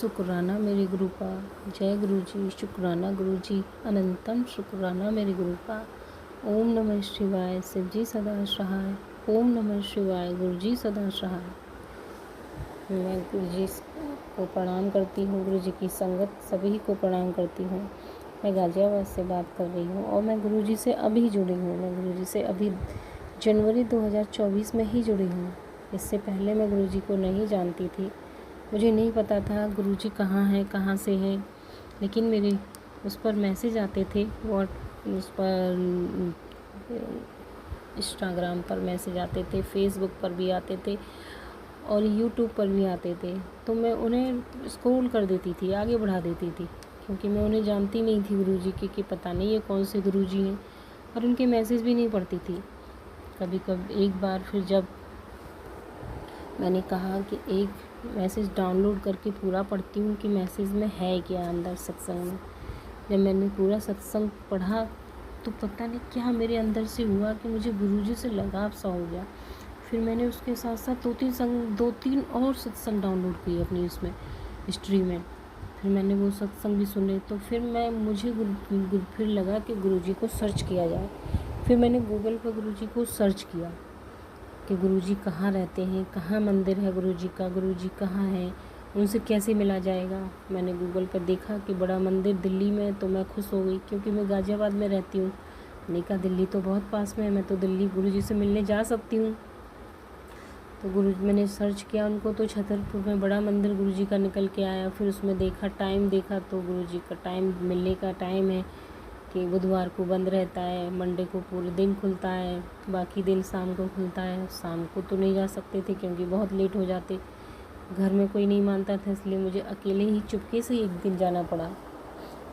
शुक्राना मेरे गुरु का। जय गुरु जी, शुक्राना गुरु जी, अनंतम शुक्राना मेरे गुरु का। ओम नमः शिवाय, शिव जी सदा सहाय। ओम नमः शिवाय, गुरु जी सदा सहाय। मैं गुरु जी को प्रणाम करती हूँ, गुरु जी की संगत सभी को प्रणाम करती हूँ। मैं गाजियाबाद से बात कर रही हूँ और मैं गुरु जी से अभी जुड़ी हूँ। मैं गुरु जी से अभी जनवरी 2024 में ही जुड़ी हूँ। इससे पहले मैं गुरु जी को नहीं जानती थी। मुझे नहीं पता था गुरु जी कहाँ हैं, कहाँ से हैं, लेकिन मेरे उस पर मैसेज आते थे। उस पर इंस्टाग्राम पर मैसेज आते थे, फेसबुक पर भी आते थे और यूट्यूब पर भी आते थे। तो मैं उन्हें स्क्रॉल कर देती थी, आगे बढ़ा देती थी, क्योंकि मैं उन्हें जानती नहीं थी गुरु जी की कि पता नहीं ये कौन से गुरु जी हैं, और उनके मैसेज भी नहीं पढ़ती थी। कभी कभी एक बार फिर जब मैंने कहा कि एक मैसेज डाउनलोड करके पूरा पढ़ती हूँ कि मैसेज में है क्या अंदर सत्संग में। जब मैंने पूरा सत्संग पढ़ा तो पता नहीं क्या मेरे अंदर से हुआ कि मुझे गुरुजी से लगाव सा हो गया। फिर मैंने उसके साथ साथ दो तीन और सत्संग डाउनलोड किए अपनी उसमें हिस्ट्री में। फिर मैंने वो सत्संग भी सुने। तो फिर मुझे फिर लगा कि गुरुजी को सर्च किया जाए। फिर मैंने गूगल पर गुरुजी को सर्च किया कि गुरुजी कहाँ रहते हैं, कहाँ मंदिर है गुरुजी का, गुरुजी कहाँ है, उनसे कैसे मिला जाएगा। मैंने गूगल पर देखा कि बड़ा मंदिर दिल्ली में, तो मैं खुश हो गई, क्योंकि मैं गाजियाबाद में रहती हूँ। मैंने कहा दिल्ली तो बहुत पास में है, मैं तो दिल्ली गुरुजी से मिलने जा सकती हूँ। तो मैंने सर्च किया उनको, तो छतरपुर में बड़ा मंदिर गुरुजी का निकल के आया। फिर उसमें देखा, टाइम देखा, तो गुरुजी का टाइम मिलने का टाइम है कि बुधवार को बंद रहता है, मंडे को पूरे दिन खुलता है, बाकी दिन शाम को खुलता है। शाम को तो नहीं जा सकते थे क्योंकि बहुत लेट हो जाते, घर में कोई नहीं मानता था, इसलिए मुझे अकेले ही चुपके से एक दिन जाना पड़ा।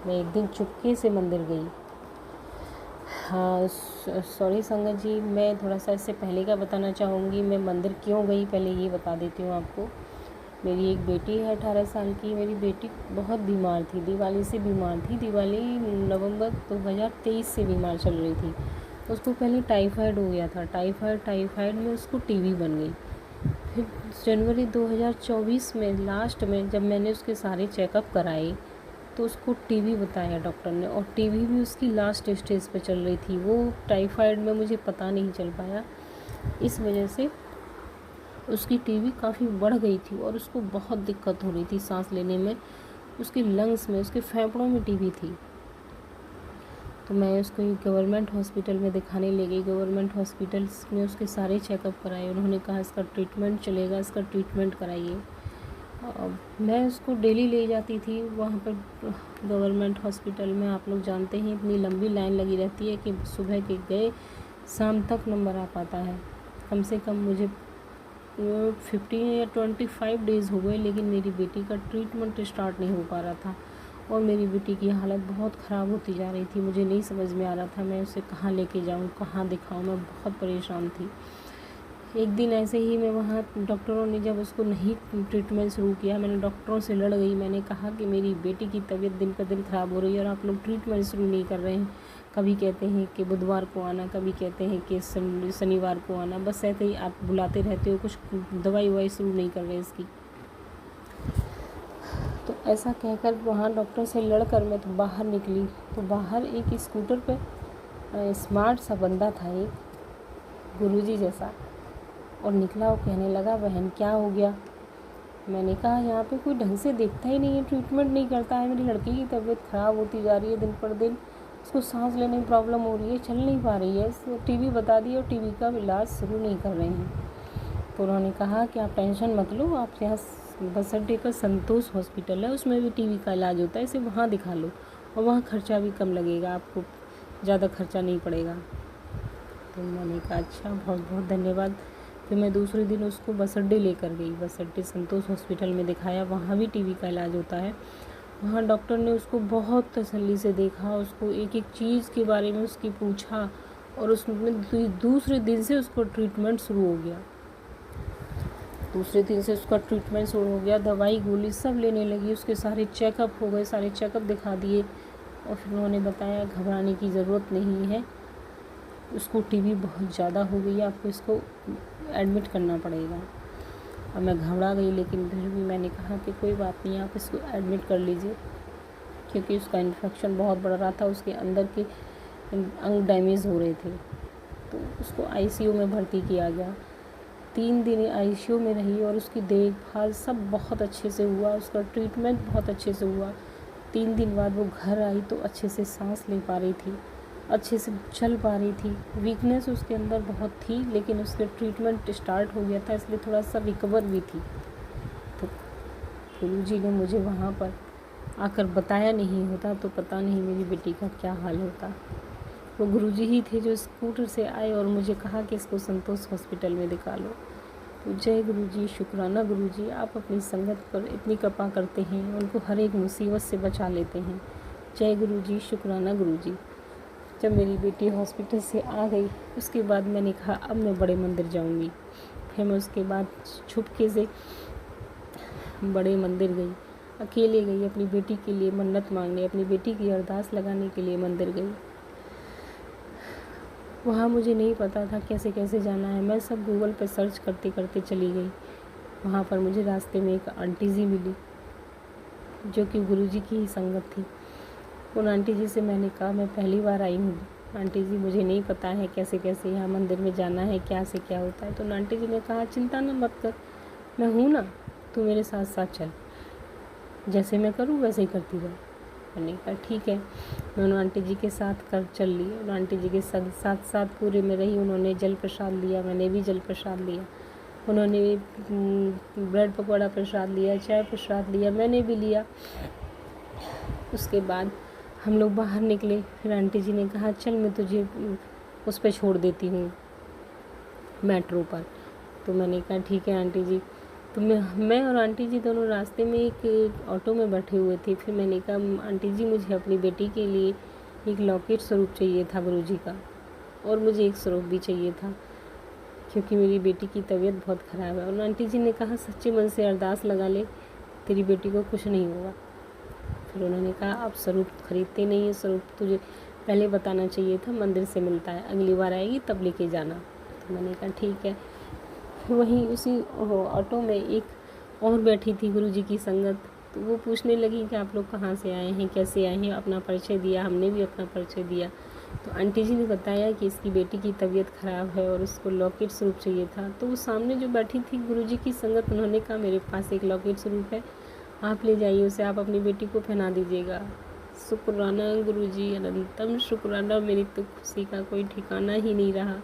मैं एक दिन चुपके से मंदिर गई। हाँ सॉरी संगत जी, मैं थोड़ा सा इससे पहले का बताना चाहूँगी। मैं मंदिर क्यों गई पहले ये बता देती हूँ आपको। मेरी एक बेटी है 18 साल की। मेरी बेटी बहुत बीमार थी, दिवाली से बीमार थी। दिवाली नवंबर 2023 से बीमार चल रही थी। उसको पहले टाइफाइड हो गया था। टाइफाइड में उसको टीबी बन गई। फिर जनवरी 2024 में लास्ट में जब मैंने उसके सारे चेकअप कराए तो उसको टीबी बताया डॉक्टर ने, और टीबी भी उसकी लास्ट स्टेज पे चल रही थी। वो टाइफाइड में मुझे पता नहीं चल पाया, इस वजह से उसकी टीबी काफ़ी बढ़ गई थी और उसको बहुत दिक्कत हो रही थी सांस लेने में। उसके लंग्स में, उसके फेफड़ों में टीबी थी। तो मैं उसको गवर्नमेंट हॉस्पिटल में दिखाने ले गई। गवर्नमेंट हॉस्पिटल्स में उसके सारे चेकअप कराए। उन्होंने कहा इसका ट्रीटमेंट चलेगा, इसका ट्रीटमेंट कराइए। मैं उसको डेली ले जाती थी वहाँ पर गवर्नमेंट हॉस्पिटल में। आप लोग जानते हैं इतनी लंबी लाइन लगी रहती है कि सुबह के गए शाम तक नंबर आ पाता है। कम से कम मुझे 15 या 25 डेज़ हो गए, लेकिन मेरी बेटी का ट्रीटमेंट स्टार्ट नहीं हो पा रहा था और मेरी बेटी की हालत बहुत ख़राब होती जा रही थी। मुझे नहीं समझ में आ रहा था मैं उसे कहाँ लेके जाऊँ, कहाँ दिखाऊँ। मैं बहुत परेशान थी। एक दिन ऐसे ही मैं वहाँ, डॉक्टरों ने जब उसको नहीं ट्रीटमेंट शुरू किया, मैंने डॉक्टरों से लड़ गई। मैंने कहा कि मेरी बेटी की तबीयत दिन पर दिन ख़राब हो रही है और आप लोग ट्रीटमेंट शुरू नहीं कर रहे हैं। कभी कहते हैं कि बुधवार को आना, कभी कहते हैं कि शनिवार को आना, बस ऐसे ही आप बुलाते रहते हो, कुछ दवाई ववाई शुरू नहीं कर रहे इसकी। तो ऐसा कहकर वहाँ डॉक्टर से लड़कर मैं तो बाहर निकली। तो बाहर एक स्कूटर पे स्मार्ट सा बंदा था, एक गुरुजी जैसा, और निकला और कहने लगा बहन क्या हो गया। मैंने कहा यहाँ पे कोई ढंग से देखता ही नहीं है, ट्रीटमेंट नहीं करता है। मेरी लड़की की तबीयत ख़राब होती जा रही है दिन पर दिन, उसको सांस लेने में प्रॉब्लम हो रही है, चल नहीं पा रही है, इसको टीबी बता दी और टीबी का इलाज शुरू नहीं कर रहे हैं। तो उन्होंने कहा कि आप टेंशन मत लो, आप यहाँ बस अड्डे का संतोष हॉस्पिटल है, उसमें भी टीबी का इलाज होता है, इसे वहाँ दिखा लो और वहाँ खर्चा भी कम लगेगा, आपको ज़्यादा खर्चा नहीं पड़ेगा। तो मैंने कहा अच्छा, बहुत बहुत धन्यवाद। फिर मैं दूसरे दिन उसको बस अड्डे लेकर गई। बस अड्डे संतोष हॉस्पिटल में दिखाया, वहाँ भी टीबी का इलाज होता है। वहाँ डॉक्टर ने उसको बहुत तसल्ली से देखा, उसको एक एक चीज़ के बारे में उसकी पूछा और उसमें दूसरे दिन से उसको ट्रीटमेंट शुरू हो गया। दूसरे दिन से उसका ट्रीटमेंट शुरू हो गया, दवाई गोली सब लेने लगी। उसके सारे चेकअप हो गए, सारे चेकअप दिखा दिए और फिर उन्होंने बताया घबराने की ज़रूरत नहीं है, उसको टीबी बहुत ज़्यादा हो गई है, आपको इसको एडमिट करना पड़ेगा। अब मैं घबरा गई, लेकिन फिर भी मैंने कहा कि कोई बात नहीं, आप इसको एडमिट कर लीजिए, क्योंकि उसका इन्फेक्शन बहुत बढ़ रहा था, उसके अंदर के अंग डैमेज हो रहे थे। तो उसको आईसीयू में भर्ती किया गया। 3 दिन आईसीयू में रही और उसकी देखभाल सब बहुत अच्छे से हुआ, उसका ट्रीटमेंट बहुत अच्छे से हुआ। 3 दिन बाद वो घर आई तो अच्छे से सांस ले पा रही थी, अच्छे से चल पा रही थी। वीकनेस उसके अंदर बहुत थी, लेकिन उसके ट्रीटमेंट स्टार्ट हो गया था, इसलिए थोड़ा सा रिकवर भी थी। तो गुरुजी ने मुझे वहाँ पर आकर बताया नहीं होता तो पता नहीं मेरी बेटी का क्या हाल होता। वो गुरुजी ही थे जो स्कूटर से आए और मुझे कहा कि इसको संतोष हॉस्पिटल में दिखा लो। तो जय गुरुजी, शुक्राना गुरुजी, आप अपनी संगत पर इतनी कृपा करते हैं, उनको हर एक मुसीबत से बचा लेते हैं। जय गुरुजी, शुक्राना गुरुजी। जब मेरी बेटी हॉस्पिटल से आ गई उसके बाद मैंने कहा अब मैं बड़े मंदिर जाऊंगी। फिर मैं उसके बाद छुपके से बड़े मंदिर गई, अकेले गई, अपनी बेटी के लिए मन्नत मांगने, अपनी बेटी की अरदास लगाने के लिए मंदिर गई। वहाँ मुझे नहीं पता था कैसे कैसे जाना है, मैं सब गूगल पर सर्च करते करते चली गई। वहाँ पर मुझे रास्ते में एक आंटी जी मिली जो कि गुरुजी की ही संगत थी। उन आंटी जी से मैंने कहा मैं पहली बार आई हूँ आंटी जी, मुझे नहीं पता है कैसे कैसे यहाँ मंदिर में जाना है, क्या से क्या होता है। तो आंटी जी ने कहा चिंता ना मत कर, मैं हूँ ना, तू मेरे साथ साथ चल, जैसे मैं करूँ वैसे ही करती रहो। मैंने कहा ठीक है। मैं उन आंटी जी के साथ कर चल ली, उन आंटी जी के साथ साथ पूरे में रही। उन्होंने जल प्रसाद लिया, मैंने भी जल प्रसाद लिया। उन्होंने ब्रेड पकौड़ा प्रसाद लिया, चाय प्रसाद लिया, मैंने भी लिया। उसके बाद हम लोग बाहर निकले। फिर आंटी जी ने कहा चल मैं तुझे उस पर छोड़ देती हूँ, मेट्रो पर। तो मैंने कहा ठीक है आंटी जी। तो मैं और आंटी जी दोनों रास्ते में एक ऑटो में बैठे हुए थे। फिर मैंने कहा आंटी जी मुझे अपनी बेटी के लिए एक लॉकेट स्वरूप चाहिए था गुरुजी का, और मुझे एक स्वरूप भी चाहिए था क्योंकि मेरी बेटी की तबीयत बहुत ख़राब है। और आंटी जी ने कहा सच्चे मन से अरदास लगा ले, तेरी बेटी को कुछ नहीं होगा। फिर उन्होंने कहा आप स्वरूप खरीदते नहीं है, स्वरूप तुझे पहले बताना चाहिए था, मंदिर से मिलता है, अगली बार आएगी तब लेके जाना। तो मैंने कहा ठीक है। वहीं उसी ऑटो में एक और बैठी थी गुरुजी की संगत। तो वो पूछने लगी कि आप लोग कहाँ से आए हैं, कैसे आए हैं, अपना परिचय दिया, हमने भी अपना परिचय दिया। तो आंटी जी ने बताया कि इसकी बेटी की तबीयत ख़राब है और उसको लॉकेट स्वरूप चाहिए था। तो वो सामने जो बैठी थी गुरुजी की संगत, उन्होंने कहा मेरे पास एक लॉकेट स्वरूप है, आप ले जाइए उसे, आप अपनी बेटी को पहना दीजिएगा। शुक्राना गुरुजी, अनंतम शुक्राना। मेरी तो खुशी का कोई ठिकाना ही नहीं रहा।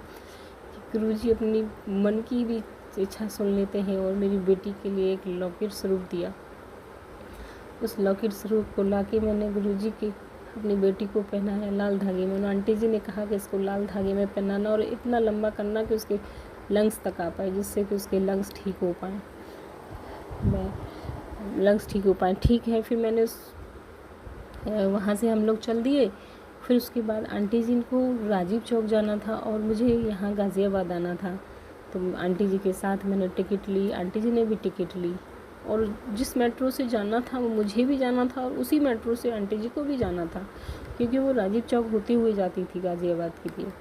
गुरुजी अपनी मन की भी इच्छा सुन लेते हैं और मेरी बेटी के लिए एक लॉकेट स्वरूप दिया। उस लॉकेट स्वरूप को लाके मैंने गुरुजी की अपनी बेटी को पहनाया लाल धागे में। आंटी जी ने कहा कि इसको लाल धागे में पहनाना और इतना लंबा करना कि उसके लंग्स तक आ पाए, जिससे कि उसके लंग्स ठीक हो पाए, लंग्स ठीक हो पाए। ठीक है। फिर मैंने वहाँ से हम लोग चल दिए। फिर उसके बाद आंटी जी को राजीव चौक जाना था और मुझे यहाँ गाज़ियाबाद आना था। तो आंटी जी के साथ मैंने टिकट ली, आंटी जी ने भी टिकट ली, और जिस मेट्रो से जाना था वो मुझे भी जाना था और उसी मेट्रो से आंटी जी को भी जाना था, क्योंकि वो राजीव चौक होते हुए जाती थी गाज़ियाबाद के लिए।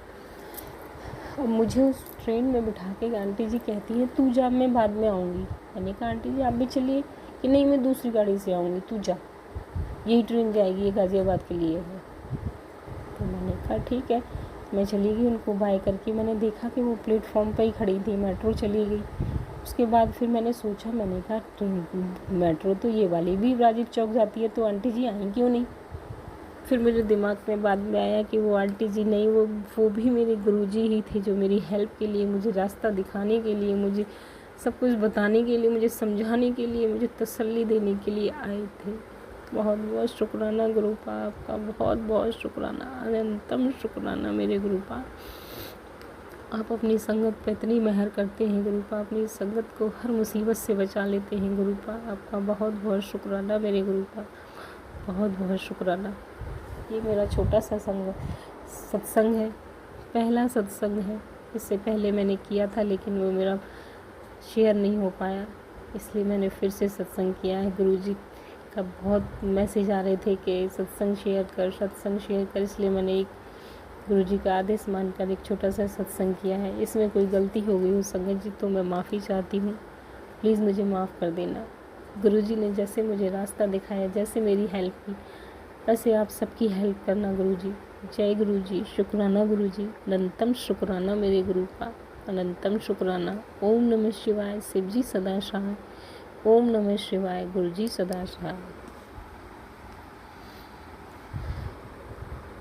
और मुझे उस ट्रेन में बिठा के आंटी जी कहती है तू जा, मैं बाद में आऊँगी। मैंने कहा आंटी जी आप भी चलिए। कि नहीं मैं दूसरी गाड़ी से आऊँगी, तू जा, यही ट्रेन जाएगी, ये गाज़ियाबाद के लिए है। तो मैंने कहा ठीक है। मैं चली गई, उनको बाय करके मैंने देखा कि वो प्लेटफॉर्म पर ही खड़ी थी, मेट्रो चली गई। उसके बाद फिर मैंने सोचा, मैंने कहा मेट्रो तो ये वाली भी राजीव चौक जाती है, तो आंटी जी आई क्यों नहीं। फिर मेरे दिमाग में बाद में आया कि वो आंटी जी नहीं, वो भी मेरे गुरुजी ही थे जो मेरी हेल्प के लिए, मुझे रास्ता दिखाने के लिए, मुझे सब कुछ बताने के लिए, मुझे समझाने के लिए, मुझे तसल्ली देने के लिए आए थे। बहुत बहुत शुक्राना गुरुपा, आपका बहुत बहुत शुक्राना, अनंतम शुक्राना मेरे गुरुपा। आप अपनी संगत पे इतनी मेहर करते हैं गुरुपा, अपनी संगत को हर मुसीबत से बचा लेते हैं गुरुपा। आपका बहुत बहुत शुक्राना मेरे गुरुपा, बहुत बहुत शुक्राना। ये मेरा छोटा सा सत्संग है, पहला सत्संग है। इससे पहले मैंने किया था लेकिन वो मेरा शेयर नहीं हो पाया, इसलिए मैंने फिर से सत्संग किया है। गुरुजी का बहुत मैसेज आ रहे थे कि सत्संग शेयर कर, सत्संग शेयर कर, इसलिए मैंने एक गुरुजी का आदेश मानकर एक छोटा सा सत्संग किया है। इसमें कोई गलती हो गई हो संगत जी तो मैं माफ़ी चाहती हूँ। प्लीज़ मुझे माफ़ कर देना। गुरुजी ने जैसे मुझे रास्ता दिखाया, जैसे मेरी हेल्प की, वैसे आप सबकी हेल्प करना गुरुजी। जय गुरुजी, शुक्राना गुरुजी, अनंतम शुक्राना मेरे गुरु का, अनंतम शुक्राना। ओम नमः शिवाय, शिव जी सदा सहाय। ओम नमः शिवाय, गुरुजी सदा सहाय।